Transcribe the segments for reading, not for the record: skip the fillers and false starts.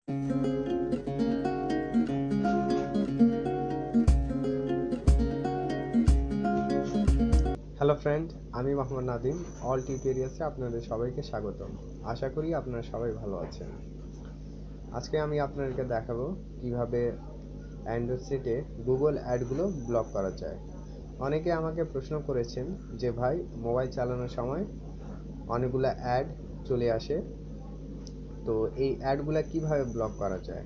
Hello friend, আমি Mohammad Nadim. All টিউটোরিয়ালসে আপনাদের সবাইকে স্বাগতম। আশা করি আপনারা সবাই ভালো আছেন। আজকে আমি আপনাদেরকে দেখাবো কিভাবে অ্যান্ড্রয়েড সেটে গুগল অ্যাডগুলো ব্লক করা যায়। অনেকে আমাকে প্রশ্ন করেছেন যে ভাই, মোবাইল চালানোর সময় অনেকগুলো অ্যাড চলে আসে, তো এই অ্যাডগুলো কিভাবে ব্লক করা যায়।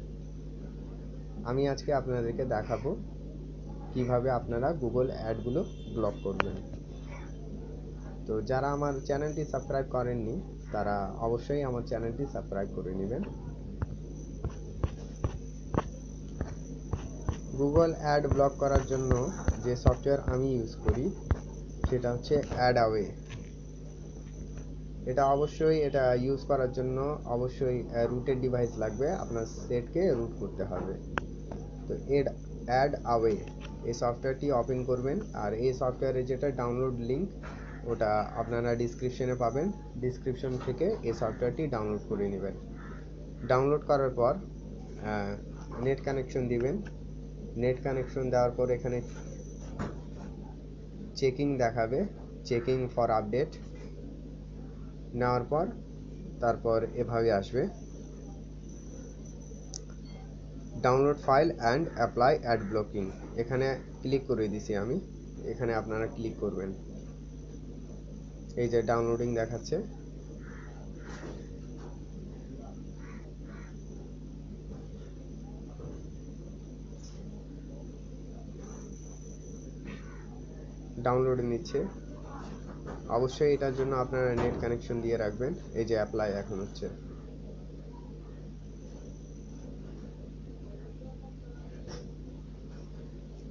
আমি আজকে আপনাদেরকে দেখাবো কিভাবে আপনারা গুগল অ্যাডগুলো ব্লক করবেন। তো যারা আমার চ্যানেলটি সাবস্ক্রাইব করেননি তারা অবশ্যই আমার চ্যানেলটি সাবস্ক্রাইব করে নেবেন। গুগল অ্যাড ব্লক করার জন্য যে সফটওয়্যার আমি ইউজ করি সেটা হচ্ছে অ্যাডওয়ে। এটা ইউজ করার জন্য অবশ্যই রুটেড ডিভাইস লাগবে, আপনার সেটকে রুট করতে হবে। তো অ্যাডওয়ে এই সফটওয়্যারটি ওপেন করবেন, আর এই সফটওয়্যারের যেটা ডাউনলোড লিঙ্ক ওটা আপনারা ডিসক্রিপশনে পাবেন। ডিসক্রিপশন থেকে এই সফটওয়্যারটি ডাউনলোড করে নেবেন। ডাউনলোড করার পর নেট কানেকশন দিবেন। নেট কানেকশন দেওয়ার পর এখানে চেকিং দেখাবে, চেকিং ফর আপডেট নেওয়ার পর তারপর এভাবে আসবে, download file and apply ad blocking. এখানে ক্লিক করে দিছি আমি, এখানে আপনারা ক্লিক করবেন। এই যে ডাউনলোডিং দেখাচ্ছে, ডাউনলোড নিচ্ছে। অবশ্যই এটার জন্য আপনারা নেট কানেকশন দিয়ে রাখবেন। এই যে অ্যাপ্লাই এখন হচ্ছে,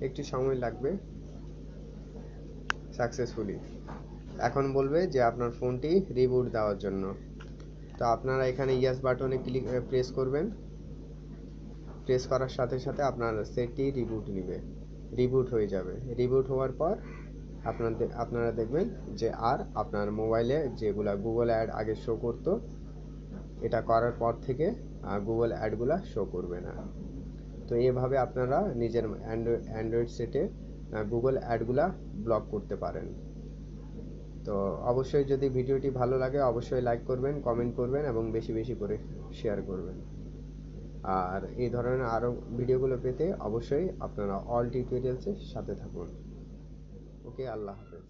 একটু সময় লাগবে। সাকসেসফুলি এখন বলবে যে আপনার ফোনটি রিবুট দেওয়ার জন্য। তো আপনারা এখানে ইয়েস বাটনে প্রেস করবেন। প্রেস করার সাথে সাথে আপনার সেটটি রিবুট হয়ে যাবে। রিবুট হওয়ার পর আপনারা দেখবেন যে আর আপনার মোবাইলে যেগুলা গুগল অ্যাড আগে শো করতো, এটা করার পর থেকে গুগল অ্যাডগুলা শো করবে না। তো এভাবে আপনারা নিজের অ্যান্ড্রয়েড সেটে গুগল অ্যাডগুলা ব্লক করতে পারেন। তো অবশ্যই যদি ভিডিওটি ভালো লাগে অবশ্যই লাইক করবেন, কমেন্ট করবেন এবং বেশি বেশি করে শেয়ার করবেন। আর এই ধরনের আরও ভিডিওগুলো পেতে অবশ্যই আপনারা অল টিউটোরিয়ালসের সাথে থাকুন। ওকে, আল্লাহ হাফেজ।